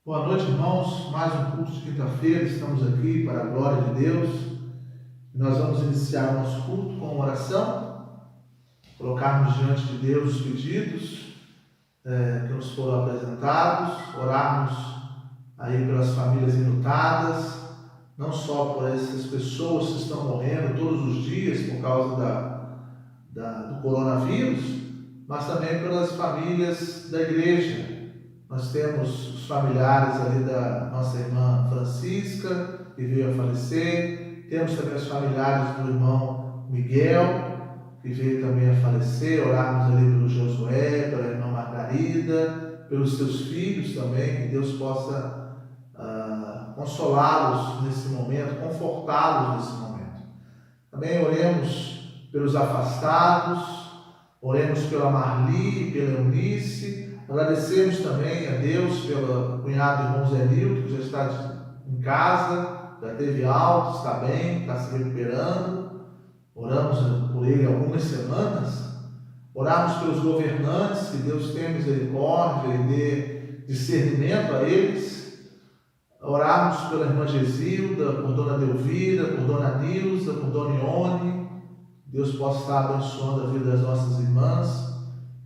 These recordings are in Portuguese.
Boa noite, irmãos. Mais um culto de quinta-feira. Estamos aqui para a glória de Deus. Nós vamos iniciar o nosso culto com uma oração, colocarmos diante de Deus os pedidos que nos foram apresentados, orarmos aí pelas famílias enlutadas, não só por essas pessoas que estão morrendo todos os dias por causa do coronavírus, mas também pelas famílias da igreja. Nós temos os familiares ali da nossa irmã Francisca, que veio a falecer. Temos também os familiares do irmão Miguel, que veio também a falecer. Orarmos ali pelo Josué, pela irmã Margarida, pelos seus filhos também, que Deus possa consolá-los nesse momento, confortá-los nesse momento. Também oremos pelos afastados, oremos pela Marli, pela Eunice. Agradecemos também a Deus pelo cunhado do irmão Zé Nilton, que já está em casa, já teve alta, está bem, está se recuperando. Oramos por ele algumas semanas. Oramos pelos governantes, que Deus tenha misericórdia e dê discernimento a eles. Oramos pela irmã Gesilda, por dona Delvira, por dona Nilza, por dona Ione. Deus possa estar abençoando a vida das nossas irmãs.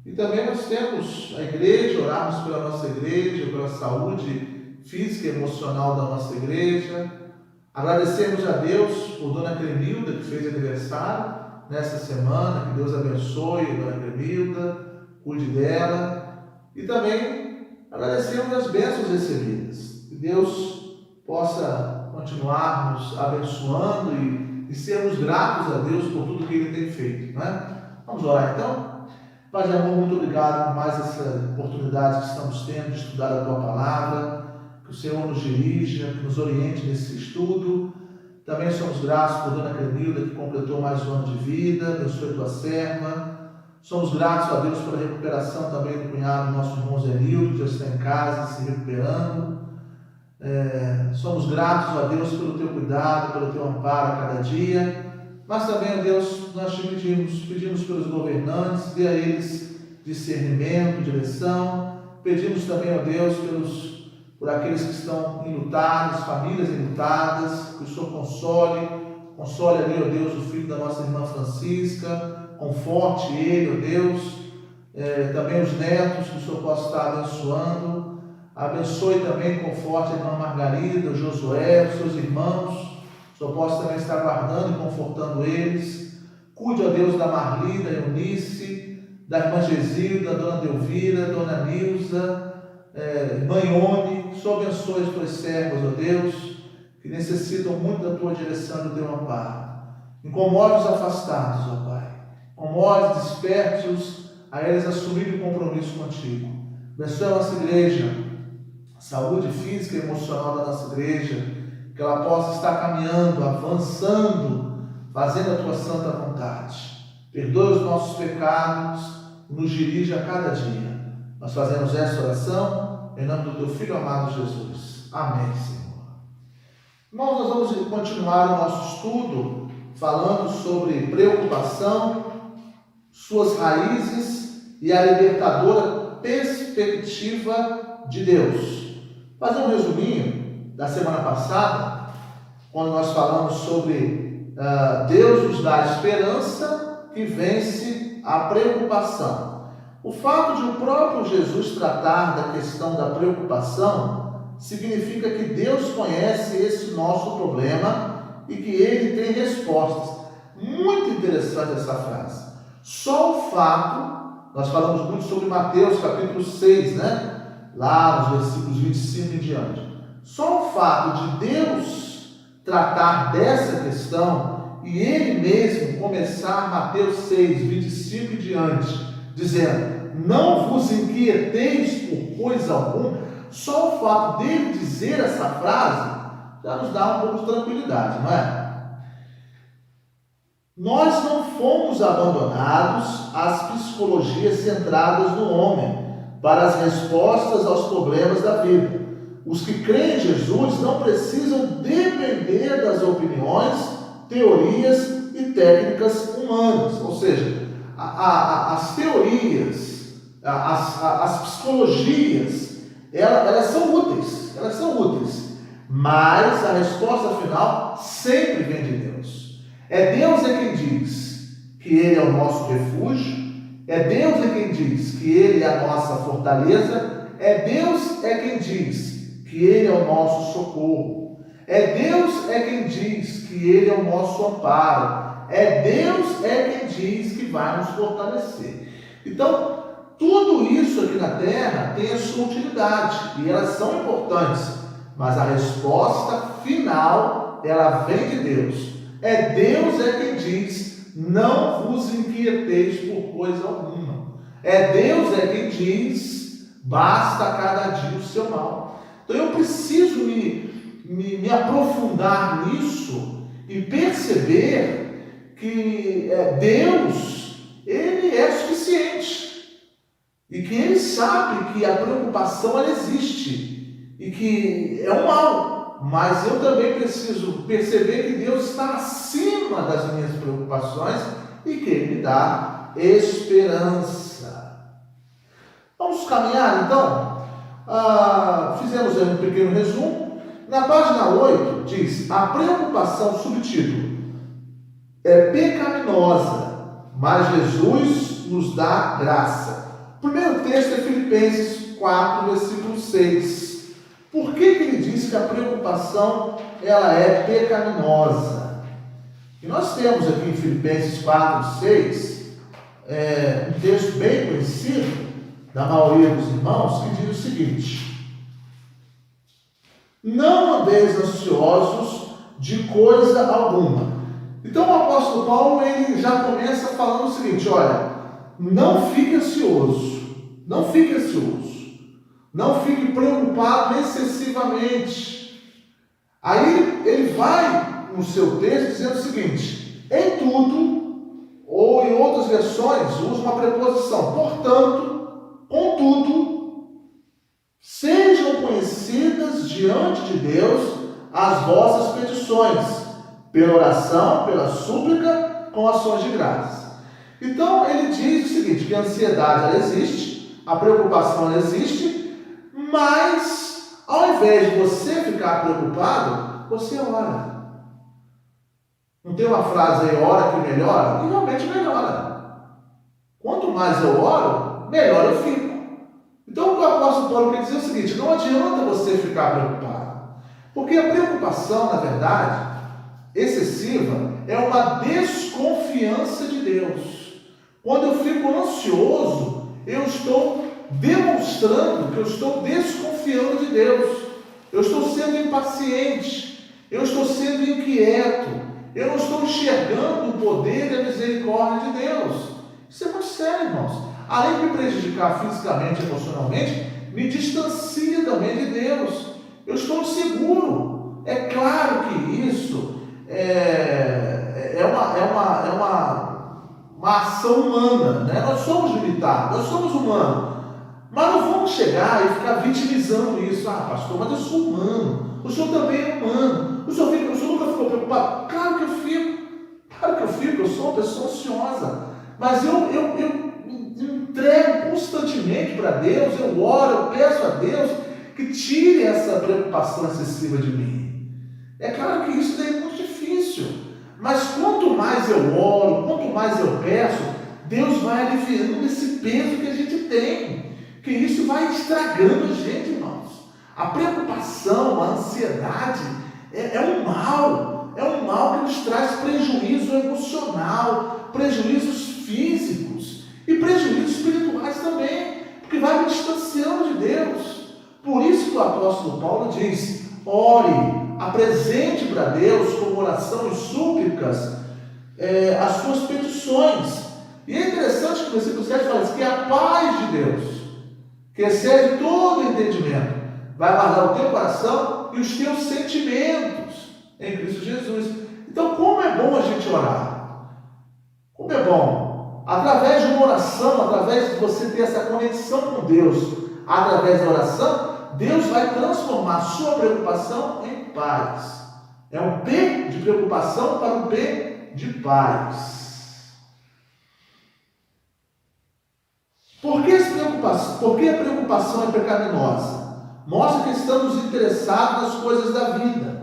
E também nós temos a igreja, orarmos pela nossa igreja, pela saúde física e emocional da nossa igreja. Agradecemos a Deus por dona Cremilda, que fez aniversário nessa semana. Que Deus abençoe a dona Cremilda, cuide dela. E também agradecemos as bênçãos recebidas. Que Deus possa continuar nos abençoando e sermos gratos a Deus por tudo que Ele tem feito, não é? Vamos orar então? Pai de amor, muito obrigado por mais essa oportunidade que estamos tendo de estudar a Tua Palavra. Que o Senhor nos dirija, que nos oriente nesse estudo. Também somos gratos por dona Cremilda, que completou mais um ano de vida. Abençoe Tua serva. Somos gratos a Deus pela recuperação também do cunhado do nosso irmão Zé Nilton, que já está em casa, se recuperando. Somos gratos a Deus pelo Teu cuidado, pelo Teu amparo a cada dia. Mas também, ó Deus, nós te pedimos pelos governantes, dê a eles discernimento, direção. Pedimos também, ó Deus, por aqueles que estão enlutados, famílias enlutadas, que o Senhor console ali, ó Deus, o filho da nossa irmã Francisca, conforte ele, ó Deus, também os netos, que o Senhor possa estar abençoando. Abençoe também, conforte a irmã Margarida, o Josué, os seus irmãos. O Senhor possa também estar guardando e confortando eles. Cuide, ó Deus, da Marli, da Eunice, da irmã Gesilda, da dona Delvira, dona Nilza, irmã Ione. O Senhor abençoe as tuas servas, ó Deus, que necessitam muito da tua direção e do teu amparo. Incomode os afastados, ó Pai. Incomode, desperte-os a eles assumirem o compromisso contigo. Abençoe a nossa igreja, a saúde física e emocional da nossa igreja, que ela possa estar caminhando, avançando, fazendo a Tua santa vontade. Perdoe os nossos pecados, nos dirija a cada dia. Nós fazemos essa oração em nome do Teu Filho amado Jesus. Amém, Senhor. Irmãos, nós vamos continuar o nosso estudo falando sobre preocupação, suas raízes e a libertadora perspectiva de Deus. Fazer um resuminho da semana passada, quando nós falamos sobre Deus nos dá esperança que vence a preocupação. O fato de o próprio Jesus tratar da questão da preocupação significa que Deus conhece esse nosso problema e que Ele tem respostas. Muito interessante essa frase. Só o fato, nós falamos muito sobre Mateus capítulo 6, né? Lá nos versículos 25 em diante. Só o fato de Deus tratar dessa questão e Ele mesmo começar Mateus 6, 25 e diante, dizendo: não vos inquieteis por coisa alguma, só o fato dele dizer essa frase já nos dá um pouco de tranquilidade, não é? Nós não fomos abandonados às psicologias centradas no homem para as respostas aos problemas da vida. Os que creem em Jesus não precisam depender das opiniões, teorias e técnicas humanas. Ou seja, as teorias, as psicologias, elas são úteis. mas a resposta final sempre vem de Deus. É Deus quem diz que Ele é o nosso refúgio, é Deus quem diz que Ele é a nossa fortaleza, é Deus quem diz que Ele é o nosso socorro, é Deus quem diz que Ele é o nosso amparo, é Deus quem diz que vai nos fortalecer. Então, tudo isso aqui na Terra tem a sua utilidade e elas são importantes, mas a resposta final, ela vem de Deus. É Deus quem diz: não vos inquieteis por coisa alguma. É Deus quem diz: basta a cada dia o seu mal. Então eu preciso me aprofundar nisso e perceber que Deus, Ele é suficiente. E que Ele sabe que a preocupação ela existe e que é um mal, mas eu também preciso perceber que Deus está acima das minhas preocupações e que Ele me dá esperança. Vamos caminhar então? Fizemos um pequeno resumo. Na página 8 diz: a preocupação, subtítulo, é pecaminosa, mas Jesus nos dá graça. O primeiro texto é Filipenses 4, versículo 6. Por que ele diz que a preocupação ela é pecaminosa? E nós temos aqui em Filipenses 4, 6, um texto bem conhecido da maioria dos irmãos, que diz o seguinte: não andeis ansiosos de coisa alguma. Então o apóstolo Paulo ele já começa falando o seguinte: olha, não fique ansioso, não fique ansioso, não fique preocupado excessivamente. Aí ele vai no seu texto dizendo o seguinte: em tudo, ou em outras versões, usa uma preposição, portanto, contudo, sejam conhecidas diante de Deus as vossas petições, pela oração, pela súplica, com ações de graças. Então, ele diz o seguinte, que a ansiedade ela existe, a preocupação ela existe, mas, ao invés de você ficar preocupado, você ora. Não tem uma frase aí, ora que melhora? E realmente melhora. Quanto mais eu oro, melhor eu fico. Então, o que o apóstolo Paulo quer dizer é o seguinte: não adianta você ficar preocupado, porque a preocupação, na verdade, excessiva, é uma desconfiança de Deus. Quando eu fico ansioso, eu estou demonstrando que eu estou desconfiando de Deus. Eu estou sendo impaciente, eu estou sendo inquieto, eu não estou enxergando o poder e a misericórdia de Deus. Isso é muito sério, irmãos. Além de me prejudicar fisicamente e emocionalmente, me distancia também de Deus. Eu estou inseguro. É claro que isso é uma ação humana, né? Nós somos limitados, nós somos humanos. Mas não vamos chegar e ficar vitimizando isso. Pastor, mas eu sou humano. O senhor também é humano. O senhor nunca ficou preocupado? Claro que eu fico. Eu sou uma pessoa ansiosa. Mas eu entrego constantemente para Deus, eu oro, eu peço a Deus que tire essa preocupação excessiva de mim. É claro que isso é muito difícil. Mas quanto mais eu oro, quanto mais eu peço, Deus vai aliviando esse peso que a gente tem. Que isso vai estragando a gente, irmãos. A preocupação, a ansiedade é um mal. É um mal que nos traz prejuízo emocional, prejuízos físicos e prejuízos espirituais também, porque vai me distanciando de Deus. Por isso que o apóstolo Paulo diz: ore, apresente para Deus com oração e súplicas as suas petições. E é interessante que o versículo 7 fala assim, que a paz de Deus, que excede todo entendimento, vai guardar o teu coração e os teus sentimentos em Cristo Jesus. Então, como é bom a gente orar? Como é bom? Através de uma oração, através de você ter essa conexão com Deus, através da oração, Deus vai transformar a sua preocupação em paz. É um P de preocupação para um P de paz. Por que a preocupação é pecaminosa? mostra que estamos interessados nas coisas da vida.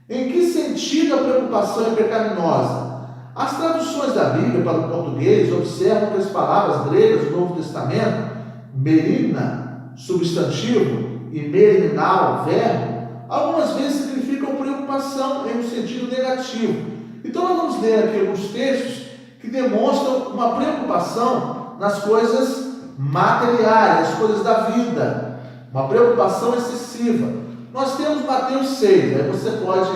Em que sentido a preocupação é pecaminosa? As traduções da Bíblia para o português observam que as palavras gregas do Novo Testamento, merina, substantivo, e merinal, verbo, algumas vezes significam preocupação em um sentido negativo. Então nós vamos ler aqui alguns textos que demonstram uma preocupação nas coisas materiais, as coisas da vida, uma preocupação excessiva. Nós temos Mateus 6, aí você pode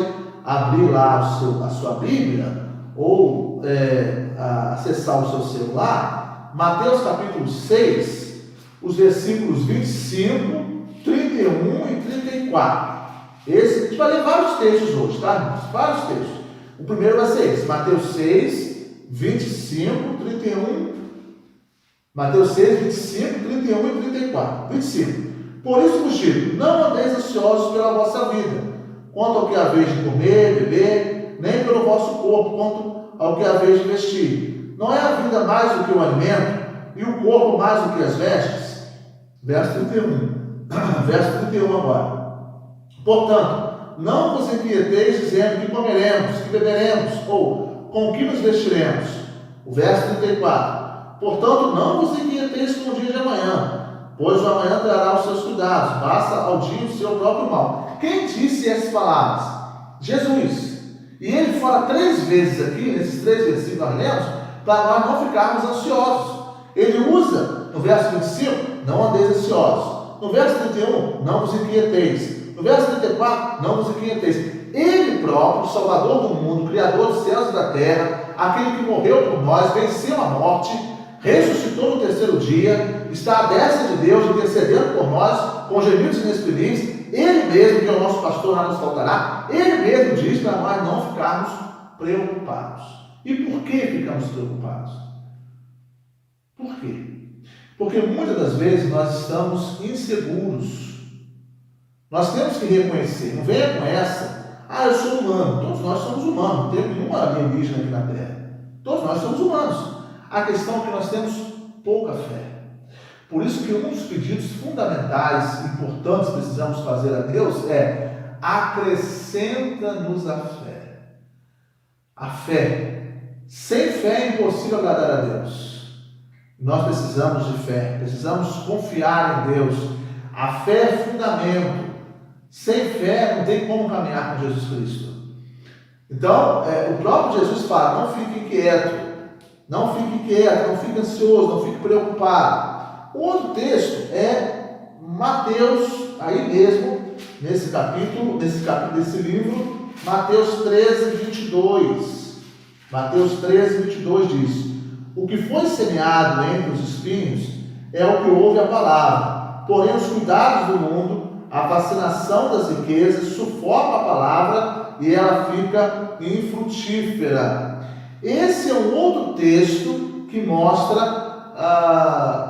abrir lá a sua Bíblia ou acessar o seu celular, Mateus capítulo 6, os versículos 25, 31 e 34. A gente vai ler vários textos hoje, tá, irmãos? Vários textos. O primeiro vai ser esse, Mateus 6, 25, 31. Mateus 6, 25, 31 e 34. 25. Por isso vos digo, não andeis ansiosos pela vossa vida, quanto ao que haveis de comer, beber, nem pelo vosso corpo, quanto ao que haveis de vestir. Não é a vida mais do que o alimento, e o corpo mais do que as vestes? Verso 31. Verso 31 agora. Portanto, não vos inquieteis dizendo que comeremos, que beberemos, ou com que nos vestiremos. O verso 34. Portanto, não vos inquieteis com o dia de amanhã, pois o amanhã trará os seus cuidados, basta ao dia o seu próprio mal. Quem disse essas palavras? Jesus. E ele fala 3 vezes aqui, nesses 3 versículos nós lemos, para nós não ficarmos ansiosos. Ele usa, no verso 25, não andeis ansiosos. No verso 31, não vos inquieteis. No verso 34, não vos inquieteis. Ele próprio, Salvador do mundo, Criador dos céus e da terra, aquele que morreu por nós, venceu a morte, ressuscitou no 3º dia, está à destra de Deus, intercedendo por nós, com gemidos inexprimíveis. Ele mesmo, que é o nosso pastor, não nos faltará, ele mesmo diz para nós não ficarmos preocupados. E por que ficamos preocupados? Por quê? Porque muitas das vezes nós estamos inseguros. Nós temos que reconhecer, não venha com essa, eu sou humano. Todos nós somos humanos, não temos nenhuma alienígena aqui na Terra. Todos nós somos humanos. A questão é que nós temos pouca fé. Por isso que um dos pedidos fundamentais, importantes, que precisamos fazer a Deus é: acrescenta-nos a fé. A fé. Sem fé é impossível agradar a Deus. Nós precisamos de fé, precisamos confiar em Deus. A fé é fundamento. Sem fé não tem como caminhar com Jesus Cristo. Então, o próprio Jesus fala: não fique inquieto, não fique ansioso, não fique preocupado. O outro texto é Mateus, aí mesmo, nesse livro, Mateus 13, 22. Mateus 13, 22 diz: o que foi semeado entre os espinhos é o que ouve a palavra, porém os cuidados do mundo, a fascinação das riquezas, sufocam a palavra e ela fica infrutífera. Esse é um outro texto que mostra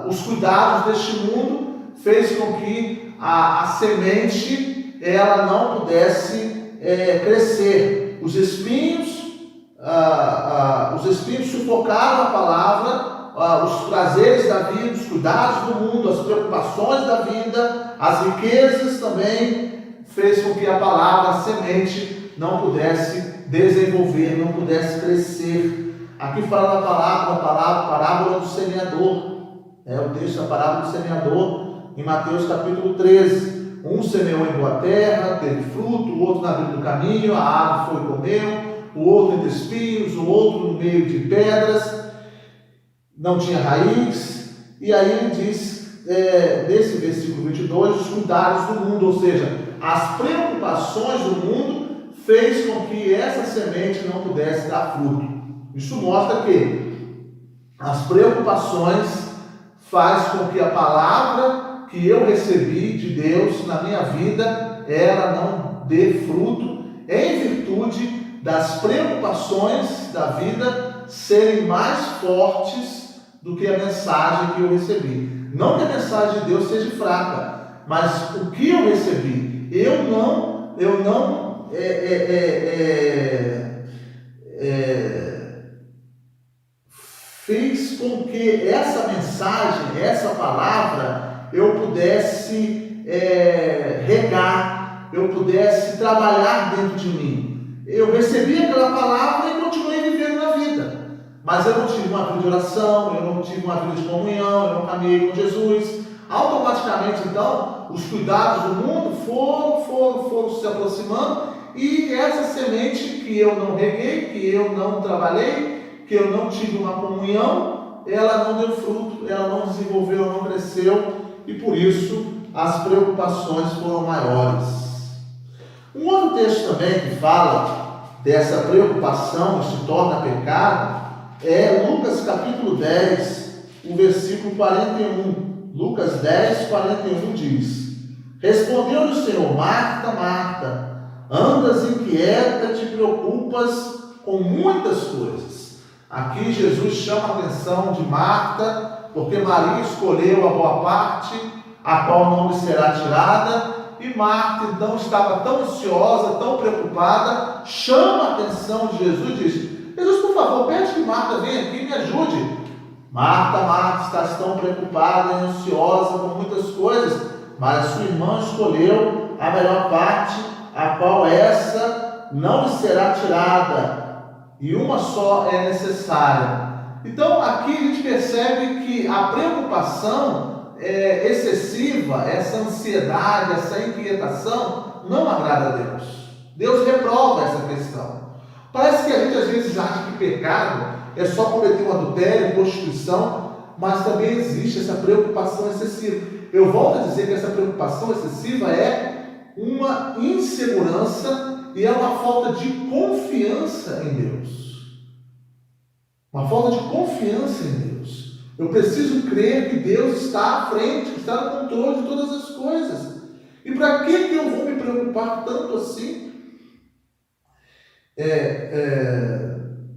os cuidados deste mundo, fez com que a semente ela não pudesse crescer. Os espinhos sufocaram a palavra, os prazeres da vida, os cuidados do mundo, as preocupações da vida, as riquezas também, fez com que a palavra, a semente, não pudesse desenvolver, não pudesse crescer. Aqui fala da parábola do semeador. O texto da parábola do semeador, em Mateus capítulo 13. Um semeou em boa terra, teve fruto, o outro na beira do caminho, a ave foi e comeu, o outro entre espinhos, o outro no meio de pedras, não tinha raiz. E aí ele diz, nesse versículo 22, os cuidados do mundo, ou seja, as preocupações do mundo fez com que essa semente não pudesse dar fruto. Isso mostra que as preocupações faz com que a palavra que eu recebi de Deus na minha vida, ela não dê fruto, em virtude das preocupações da vida serem mais fortes do que a mensagem que eu recebi. Não que a mensagem de Deus seja fraca, mas o que eu recebi, eu não fez com que essa mensagem, essa palavra, eu pudesse carregar, eu pudesse trabalhar dentro de mim. Eu recebi aquela palavra e continuei vivendo na vida. Mas eu não tive uma vida de oração, eu não tive uma vida de comunhão, eu não caminhei com Jesus. Automaticamente, então, os cuidados do mundo foram se aproximando, e essa semente que eu não reguei, que eu não trabalhei, que eu não tive uma comunhão, ela não deu fruto, ela não desenvolveu, ela não cresceu, e por isso as preocupações foram maiores. Um outro texto também que fala dessa preocupação que se torna pecado é Lucas capítulo 10, o versículo 41. Lucas 10, 41 diz: Respondeu-lhe o Senhor: Marta, Marta, andas inquieta, te preocupas com muitas coisas. Aqui Jesus chama a atenção de Marta, porque Maria escolheu a boa parte, a qual não lhe será tirada, e Marta então estava tão ansiosa, tão preocupada, chama a atenção de Jesus e diz: Jesus, por favor, pede que Marta venha aqui e me ajude. Marta, Marta, estás tão preocupada e ansiosa com muitas coisas, mas a sua irmã escolheu a melhor parte, a qual essa não lhe será tirada, e uma só é necessária. Então, aqui a gente percebe que a preocupação excessiva, essa ansiedade, essa inquietação, não agrada a Deus. Deus reprova essa questão. Parece que a gente às vezes acha que pecado é só cometer um adultério, prostituição, mas também existe essa preocupação excessiva. Eu volto a dizer que essa preocupação excessiva é uma insegurança e é uma falta de confiança em Deus. Uma falta de confiança em Deus. Eu preciso crer que Deus está à frente, que está no controle de todas as coisas. E para que eu vou me preocupar tanto assim?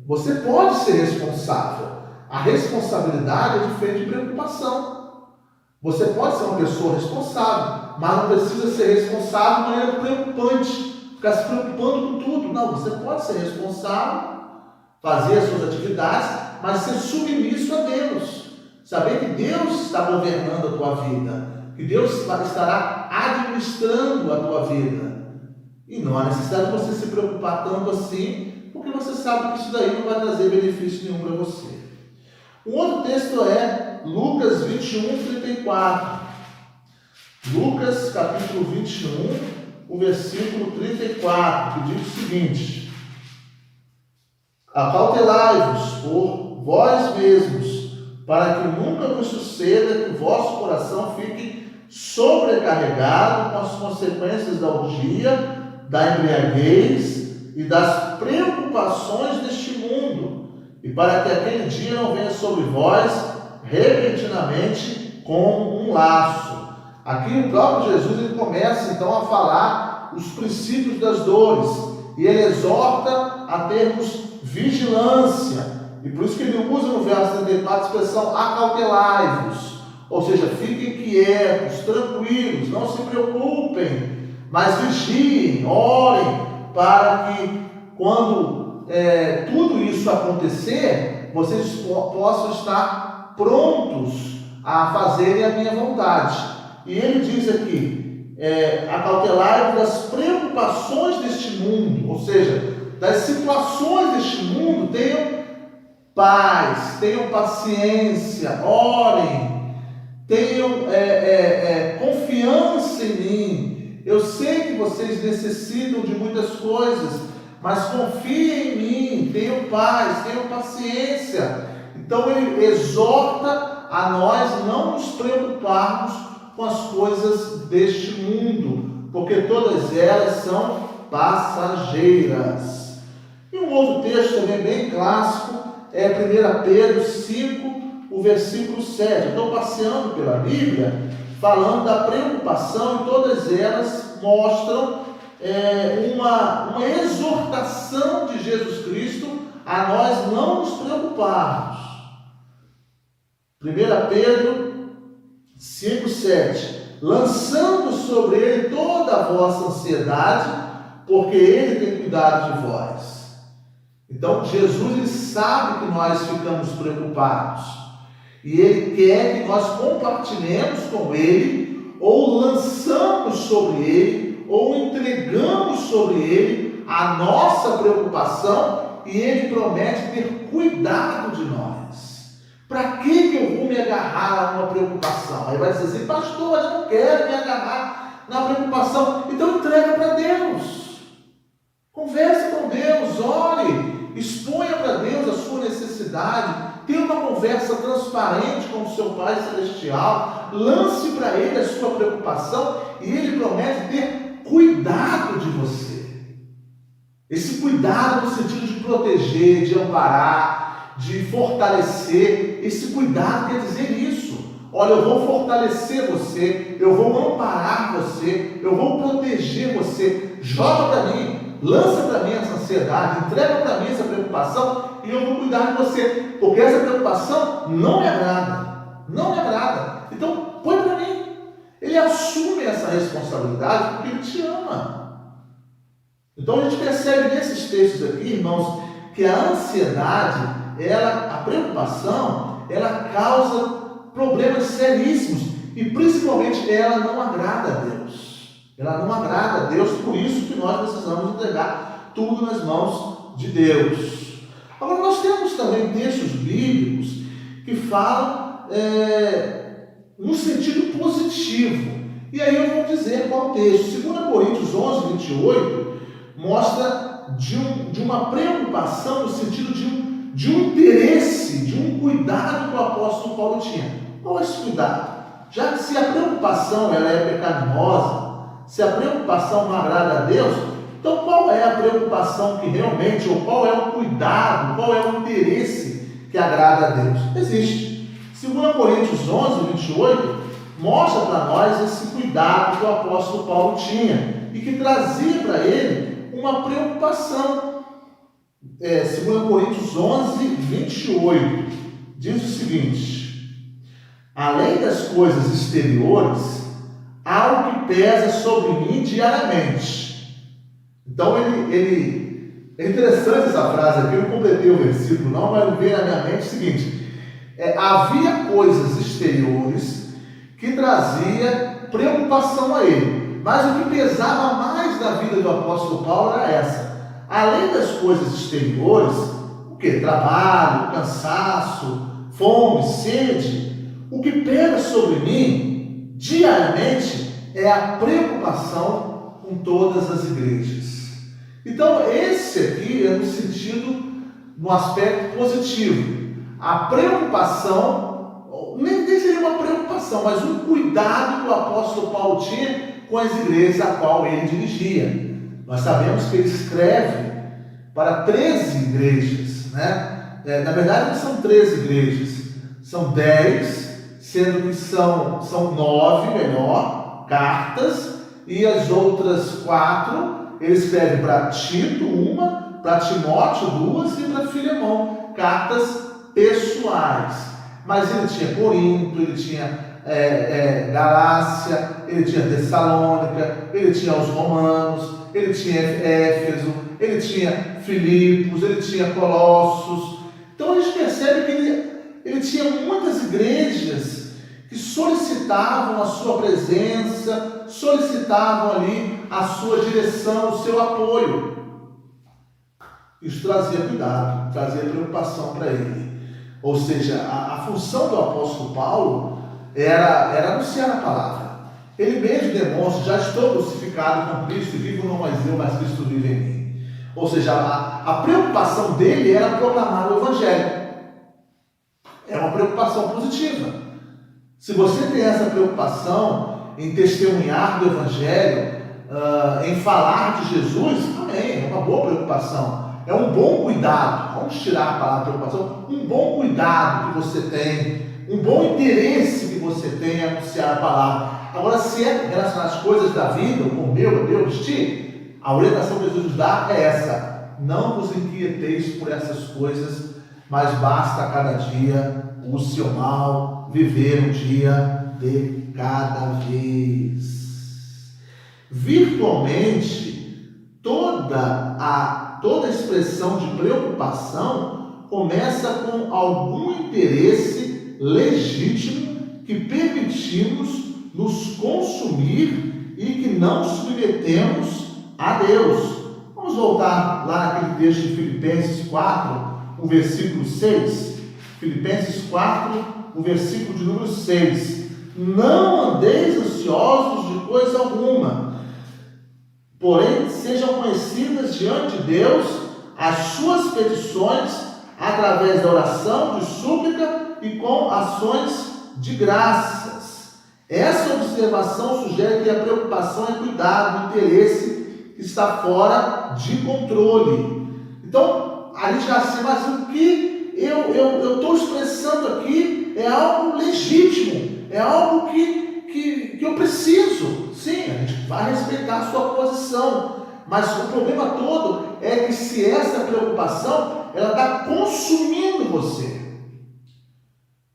Você pode ser responsável. A responsabilidade é diferente de preocupação. Você pode ser uma pessoa responsável, mas não precisa ser responsável de maneira preocupante, ficar se preocupando com tudo. Não, você pode ser responsável, fazer as suas atividades, mas ser submisso a Deus. Saber que Deus está governando a tua vida, que Deus estará administrando a tua vida. E não há necessidade de você se preocupar tanto assim, porque você sabe que isso daí não vai trazer benefício nenhum para você. Um outro texto é Lucas 21, 34. Lucas capítulo 21, o versículo 34, que diz o seguinte: Acautelai-vos por vós mesmos, para que nunca vos suceda que o vosso coração fique sobrecarregado com as consequências da orgia, da embriaguez e das preocupações deste mundo, e para que aquele dia não venha sobre vós repentinamente como um laço. Aqui o próprio Jesus ele começa então a falar os princípios das dores, e ele exorta a termos vigilância, e por isso que ele usa no verso 34 a expressão acautelai-vos, ou seja, fiquem quietos, tranquilos, não se preocupem, mas vigiem, orem, para que quando tudo isso acontecer, vocês possam estar prontos a fazerem a minha vontade. E ele diz aqui, acautelai-vos das preocupações deste mundo, ou seja, das situações deste mundo. Tenham paz, tenham paciência, orem, tenham confiança em mim. Eu sei que vocês necessitam de muitas coisas, mas confiem em mim, tenham paz, tenham paciência. Então ele exorta a nós não nos preocuparmos com as coisas deste mundo, porque todas elas são passageiras. E um outro texto também bem clássico é 1 Pedro 5, o versículo 7. Eu estou passeando pela Bíblia, falando da preocupação, e todas elas mostram uma exortação de Jesus Cristo a nós não nos preocuparmos. 1 Pedro 5, 7. Lançando sobre ele toda a vossa ansiedade, porque ele tem cuidado de vós. Então Jesus ele sabe que nós ficamos preocupados, e ele quer que nós compartilhemos com ele ou lançamos sobre ele, ou entregamos sobre ele a nossa preocupação, e ele promete ter cuidado de nós. Para que eu vou me agarrar a uma preocupação? Aí vai dizer assim, pastor, mas eu não quero me agarrar na preocupação. Então entrega para Deus. Converse com Deus, ore, exponha para Deus a sua necessidade, tenha uma conversa transparente com o seu Pai Celestial, lance para Ele a sua preocupação e Ele promete ter cuidado de você. Esse cuidado no sentido de proteger, de amparar, de fortalecer. Esse cuidado quer dizer isso. Olha, eu vou fortalecer você, eu vou amparar você, eu vou proteger você. Joga para mim, lança para mim essa ansiedade, entrega para mim essa preocupação e eu vou cuidar de você. Porque essa preocupação não me agrada. Não me agrada. Então, põe para mim. Ele assume essa responsabilidade porque Ele te ama. Então a gente percebe nesses textos aqui, irmãos, que a ansiedade, a preocupação, ela causa problemas seríssimos e principalmente ela não agrada a Deus. Ela não agrada a Deus, por isso que nós precisamos entregar tudo nas mãos de Deus. Agora nós temos também textos bíblicos que falam no sentido positivo. E aí eu vou dizer qual texto. 2 Coríntios 11, 28, mostra de uma preocupação no sentido de um interesse, de um cuidado que o apóstolo Paulo tinha. Qual é esse cuidado? Já que se a preocupação ela é pecaminosa, se a preocupação não agrada a Deus, então qual é a preocupação que realmente, ou qual é o cuidado, qual é o interesse que agrada a Deus? Existe. 2 Coríntios 11, 28, mostra para nós esse cuidado que o apóstolo Paulo tinha e que trazia para ele uma preocupação. 2 Coríntios 11, 28, diz o seguinte: além das coisas exteriores, há o que pesa sobre mim diariamente. Então é interessante essa frase aqui, eu não completei o versículo não, mas veio na minha mente o seguinte: havia coisas exteriores que trazia preocupação a ele. Mas o que pesava mais na vida do apóstolo Paulo era essa. Além das coisas exteriores, o que? Trabalho, cansaço, fome, sede. O que pesa sobre mim, diariamente, é a preocupação com todas as igrejas. Então, esse aqui é no aspecto positivo. A preocupação, nem seria uma preocupação, mas um cuidado que o apóstolo Paulo tinha com as igrejas a qual ele dirigia. Nós sabemos que ele escreve para 13 igrejas, né? Na verdade não são 13 igrejas, são 10, sendo que são 9, cartas, e as outras 4, ele escreve para Tito, uma, para Timóteo, 2, e para Filemão, cartas pessoais. Mas ele tinha Corinto, ele tinha Galácia, ele tinha Tessalônica, ele tinha os Romanos, ele tinha Éfeso, ele tinha Filipos, ele tinha Colossos. Então a gente percebe que ele tinha muitas igrejas que solicitavam a sua presença, solicitavam ali a sua direção, o seu apoio. Isso trazia cuidado, trazia preocupação para ele. Ou seja, a função do apóstolo Paulo era anunciar a palavra. Ele mesmo demonstra: já estou crucificado com Cristo e vivo não mais eu, mas Cristo vive em mim. Ou seja, a preocupação dele era proclamar o Evangelho. É uma preocupação positiva. Se você tem essa preocupação em testemunhar do Evangelho, em falar de Jesus, também é uma boa preocupação. É um bom cuidado. Vamos tirar a palavra preocupação. Um bom cuidado que você tem, um bom interesse que você tem em anunciar a palavra. Agora, se é relacionado às coisas da vida, como eu vestir, a orientação que Jesus nos dá é essa: não vos inquieteis por essas coisas, mas basta a cada dia o seu mal, viver um dia de cada vez. Virtualmente, toda expressão de preocupação começa com algum interesse legítimo que permitimos nos consumir e que não submetemos a Deus. Vamos voltar lá naquele texto de Filipenses 4, o versículo 6. Filipenses 4, o versículo de número 6. Não andeis ansiosos de coisa alguma, porém sejam conhecidas diante de Deus as suas petições através da oração, de súplica e com ações de graças. Essa observação sugere que a preocupação é cuidado, interesse que está fora de controle. Então, a gente já sabe, mas o que eu estou expressando aqui é algo legítimo, é algo que eu preciso. Sim, a gente vai respeitar a sua posição, mas o problema todo é que se essa preocupação, ela está consumindo você.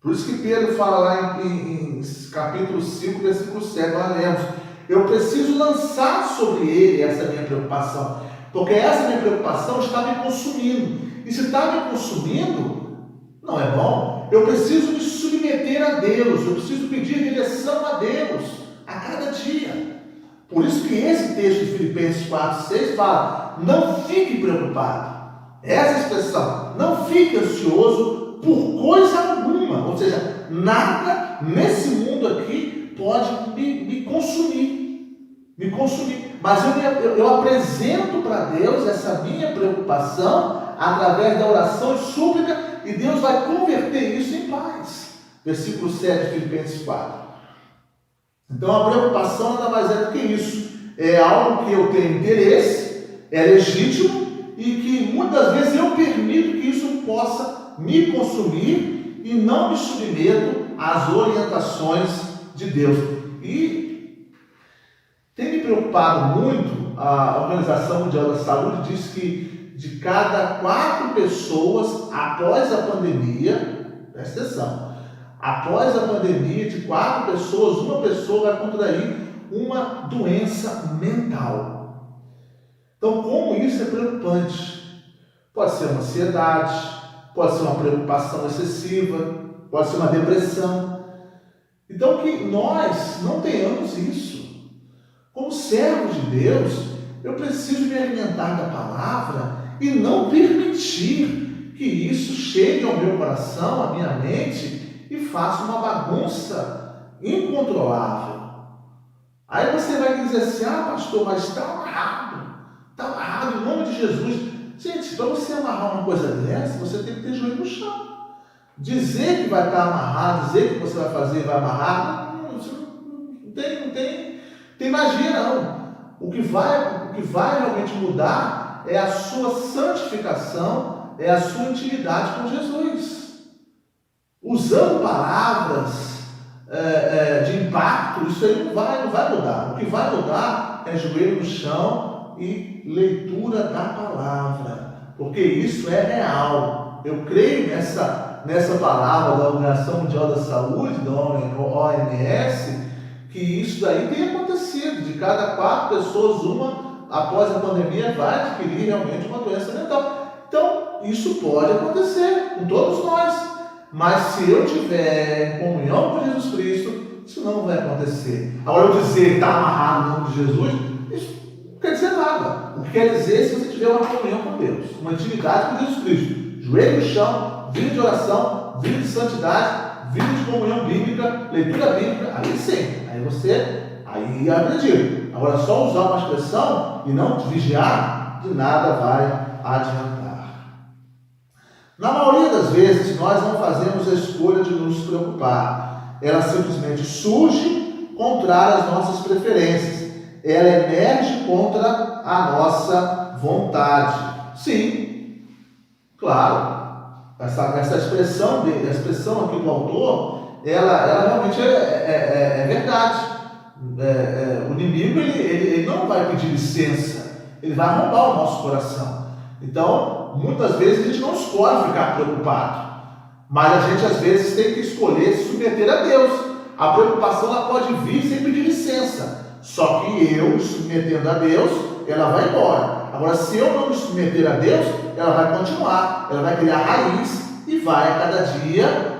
Por isso que Pedro fala lá em capítulo 5, versículo 7, nós lemos: eu preciso lançar sobre ele essa minha preocupação, porque essa minha preocupação está me consumindo. E se está me consumindo, não é bom. Eu preciso me submeter a Deus, eu preciso pedir direção a Deus a cada dia. Por isso que esse texto de Filipenses 4, 6 fala: não fique preocupado. Essa expressão, não fique ansioso por coisa alguma. Ou seja, nada nesse mundo aqui pode me consumir. Me consumir. Mas eu apresento para Deus essa minha preocupação através da oração e súplica, e Deus vai converter isso em paz. Versículo 7 de Filipenses 4. Então a preocupação nada mais é do que isso. É algo que eu tenho interesse, é legítimo, e que muitas vezes eu permito que isso possa me consumir e não me submeto às orientações de Deus. E tem me preocupado muito. A Organização Mundial da Saúde diz que de cada 4 pessoas após a pandemia, presta atenção, após a pandemia, de 4 pessoas, uma pessoa vai contrair uma doença mental. Então, como isso é preocupante? Pode ser uma ansiedade, pode ser uma preocupação excessiva, pode ser uma depressão. Então, que nós não tenhamos isso. Como servos de Deus, eu preciso me alimentar da palavra e não permitir que isso chegue ao meu coração, à minha mente, e faça uma bagunça incontrolável. Aí você vai dizer assim: ah, pastor, mas está amarrado em nome de Jesus. Gente, para você amarrar uma coisa dessa, você tem que ter joelho no chão. Dizer que vai estar amarrado, dizer que você vai fazer e vai amarrar, não tem magia não. O que vai realmente mudar é a sua santificação, é a sua intimidade com Jesus. Usando palavras de impacto, isso aí não vai mudar. O que vai mudar é joelho no chão e leitura da palavra, porque isso é real. Eu creio nessa palavra da Organização Mundial da Saúde, da OMS, que isso daí tem acontecido. De cada 4 pessoas, uma após a pandemia vai adquirir realmente uma doença mental. Então, isso pode acontecer com todos nós, mas se eu tiver comunhão com Jesus Cristo, isso não vai acontecer. Agora, eu dizer que está amarrado no nome de Jesus, isso não quer dizer nada. O que quer dizer é se você tiver uma comunhão com Deus, uma intimidade com Jesus Cristo, joelho no chão, vida de oração, vida de santidade, vida de comunhão bíblica, leitura bíblica, aí sim, aí acredito. Agora, só usar uma expressão e não vigiar, de nada vai adiantar. Na maioria das vezes, nós não fazemos a escolha de nos preocupar. Ela simplesmente surge contrária às nossas preferências. Ela emerge contra a nossa vontade. Sim, claro. Essa expressão dele, a expressão aqui do autor, ela realmente é verdade. O inimigo ele não vai pedir licença, ele vai roubar o nosso coração. Então, muitas vezes a gente não escolhe ficar preocupado, mas a gente às vezes tem que escolher se submeter a Deus. A preocupação ela pode vir sem pedir licença, só que eu me submetendo a Deus, ela vai embora. Agora, se eu não me submeter a Deus, ela vai continuar, ela vai criar raiz e vai a cada dia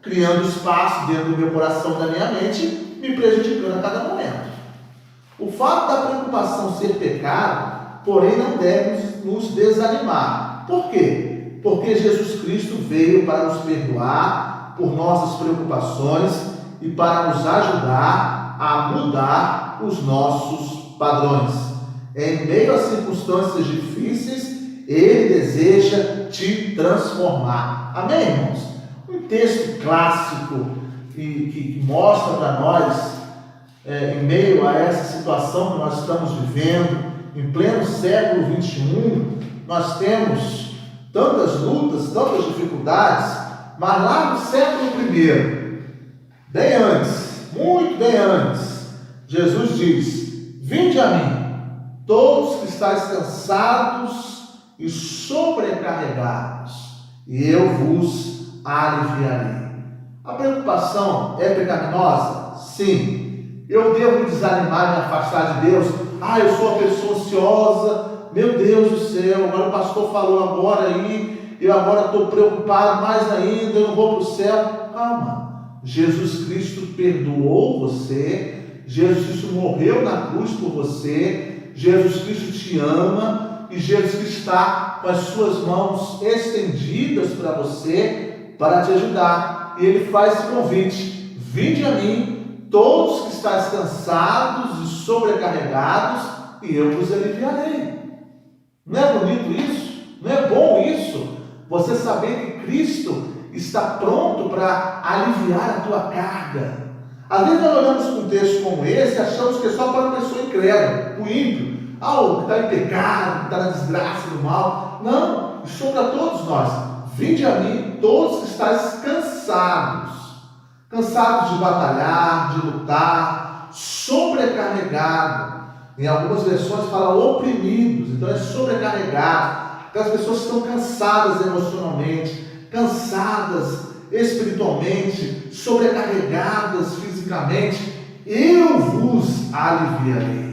criando espaço dentro do meu coração, da minha mente, me prejudicando a cada momento. O fato da preocupação ser pecado, porém, não deve nos desanimar. Por quê? Porque Jesus Cristo veio para nos perdoar por nossas preocupações e para nos ajudar a mudar os nossos padrões. Em meio às circunstâncias difíceis, Ele deseja te transformar. Amém, irmãos? Um texto clássico que mostra para nós, em meio a essa situação que nós estamos vivendo, em pleno século XXI, nós temos tantas lutas, tantas dificuldades, mas lá no século I, bem antes, muito bem antes, Jesus diz: vinde a mim, todos que estáis cansados e sobrecarregados, e eu vos aliviarei. A preocupação é pecaminosa? Sim. Eu devo desanimar e me afastar de Deus? Eu sou uma pessoa ansiosa, meu Deus do céu, agora o pastor falou agora aí, eu agora estou preocupado mais ainda, eu não vou para o céu. Calma, Jesus Cristo perdoou você, Jesus Cristo morreu na cruz por você, Jesus Cristo te ama e Jesus Cristo está com as suas mãos estendidas para você, para te ajudar. E Ele faz esse convite: vinde a mim, todos que estáis cansados e sobrecarregados, e eu vos aliviarei. Não é bonito isso? Não é bom isso? Você saber que Cristo está pronto para aliviar a tua carga. Às vezes nós olhamos para um texto como esse e achamos que é só para uma pessoa incrédula, o ímpio, o que está em pecado, que está na desgraça do mal. Não, isso é para todos nós. Vinde a mim, todos que estáis cansados de batalhar, de lutar, sobrecarregado. Em algumas versões fala oprimidos, então é sobrecarregado. Aquelas pessoas que estão cansadas emocionalmente, cansadas espiritualmente, sobrecarregadas fisicamente, eu vos aliviarei.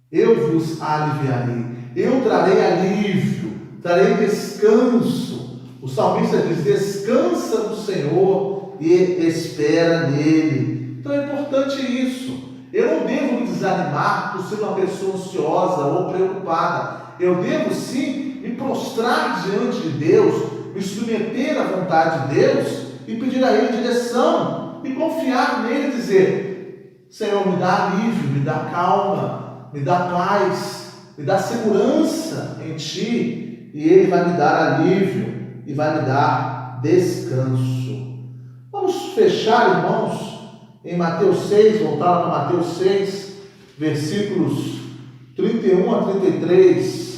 Eu vos aliviarei. Eu trarei alívio, trarei descanso. O salmista diz: descansa no Senhor e espera nele. Então é importante isso. Eu não devo me desanimar por ser uma pessoa ansiosa ou preocupada. Eu devo sim me prostrar diante de Deus, me submeter à vontade de Deus e pedir a Ele direção e confiar nele e dizer: Senhor, me dá alívio, me dá calma, me dá paz, me dá segurança em Ti, e Ele vai me dar alívio e vai me dar descanso. Vamos fechar, irmãos, em Mateus 6, voltar para Mateus 6, versículos 31 a 33.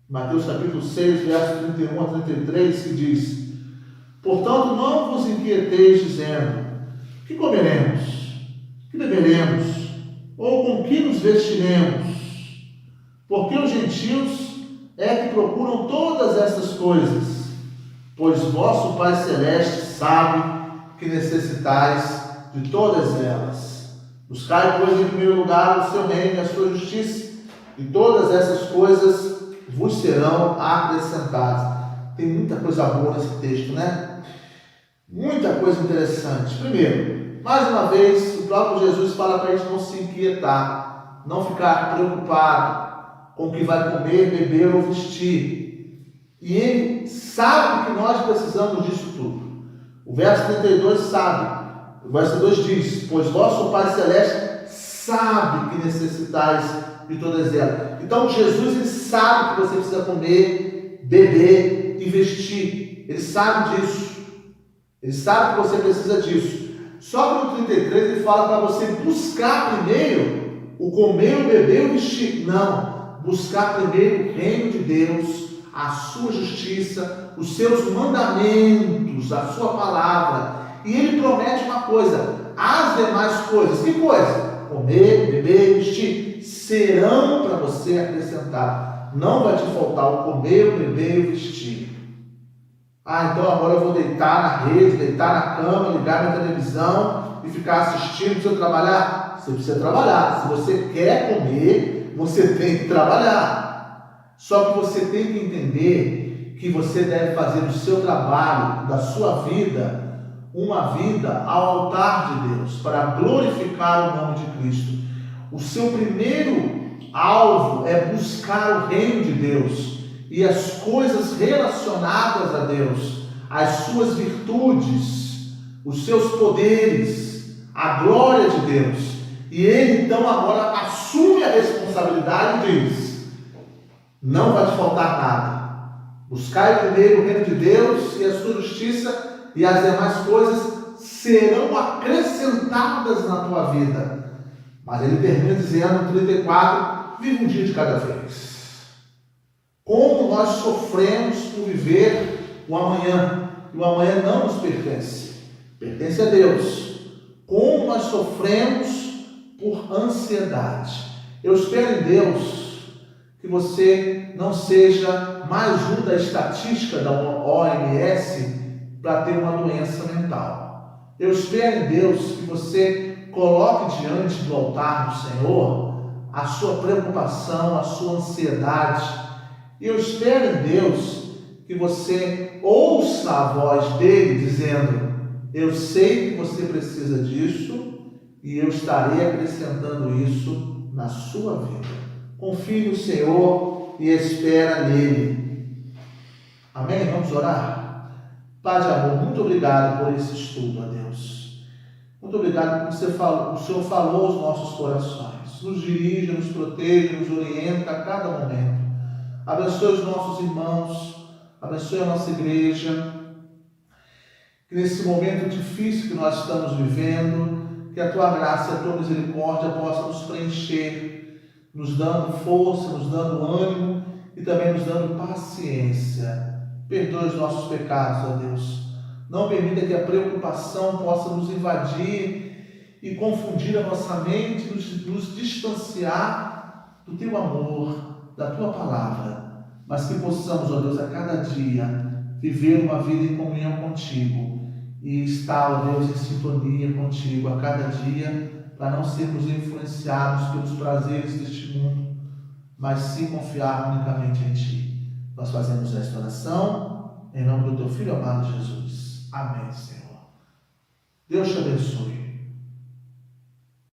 Mateus capítulo 6, verso 31 a 33, que diz: portanto, não vos inquieteis dizendo: que comeremos? Que beberemos? Ou com que nos vestiremos? Porque os gentios é que procuram todas essas coisas, pois vosso Pai Celeste sabe que necessitais de todas elas. Buscai, pois, em primeiro lugar o seu reino e a sua justiça, e todas essas coisas vos serão acrescentadas. Tem muita coisa boa nesse texto, né? Muita coisa interessante. Primeiro, mais uma vez, o próprio Jesus fala para a gente não se inquietar, não ficar preocupado com o que vai comer, beber ou vestir. E Ele sabe que nós precisamos disso tudo. O verso 32 sabe. O verso 2 diz: pois vosso Pai Celeste sabe que necessitais de todas elas. Então Jesus, Ele sabe que você precisa comer, beber e vestir. Ele sabe disso. Ele sabe que você precisa disso. Só que no 33 Ele fala para você buscar primeiro o comer, o beber e o vestir. Não. Buscar primeiro o reino de Deus, a sua justiça, os seus mandamentos, a sua palavra. E Ele promete uma coisa: as demais coisas. Que coisa? Comer, beber, vestir, serão para você acrescentados. Não vai te faltar o comer, o beber e o vestir. Então agora eu vou deitar na rede, deitar na cama, ligar minha televisão e ficar assistindo. Precisa trabalhar? Você precisa trabalhar. Se você quer comer, você tem que trabalhar. Só que você tem que entender que você deve fazer do seu trabalho, da sua vida, uma vida ao altar de Deus, para glorificar o nome de Cristo. O seu primeiro alvo é buscar o reino de Deus e as coisas relacionadas a Deus, as suas virtudes, os seus poderes, a glória de Deus. E ele então agora assume a responsabilidade e diz: não vai te faltar nada. Buscai primeiro o reino de Deus e a sua justiça, e as demais coisas serão acrescentadas na tua vida. Mas ele termina dizendo, 34, vive um dia de cada vez. Como nós sofremos por viver o amanhã, e o amanhã não nos pertence, pertence a Deus. Como nós sofremos por ansiedade. Eu espero em Deus que você não seja mais um da estatística da OMS para ter uma doença mental. Eu espero em Deus que você coloque diante do altar do Senhor a sua preocupação, a sua ansiedade. E eu espero em Deus que você ouça a voz dele dizendo: eu sei que você precisa disso e eu estarei acrescentando isso na sua vida. Confie no Senhor e espera nele. Amém? Vamos orar? Pai de amor, muito obrigado por esse estudo, ó Deus. Muito obrigado porque o Senhor falou aos nossos corações. Nos dirija, nos proteja, nos orienta a cada momento. Abençoe os nossos irmãos, abençoe a nossa igreja. Que nesse momento difícil que nós estamos vivendo, que a tua graça e a tua misericórdia possam nos preencher, nos dando força, nos dando ânimo e também nos dando paciência. Perdoe os nossos pecados, ó Deus. Não permita que a preocupação possa nos invadir e confundir a nossa mente, nos distanciar do teu amor, da tua palavra. Mas que possamos, ó Deus, a cada dia viver uma vida em comunhão contigo e estar, ó Deus, em sintonia contigo a cada dia, para não sermos influenciados pelos prazeres deste mundo, mas sim confiar unicamente em ti. Nós fazemos esta oração em nome do teu Filho amado Jesus. Amém, Senhor. Deus te abençoe.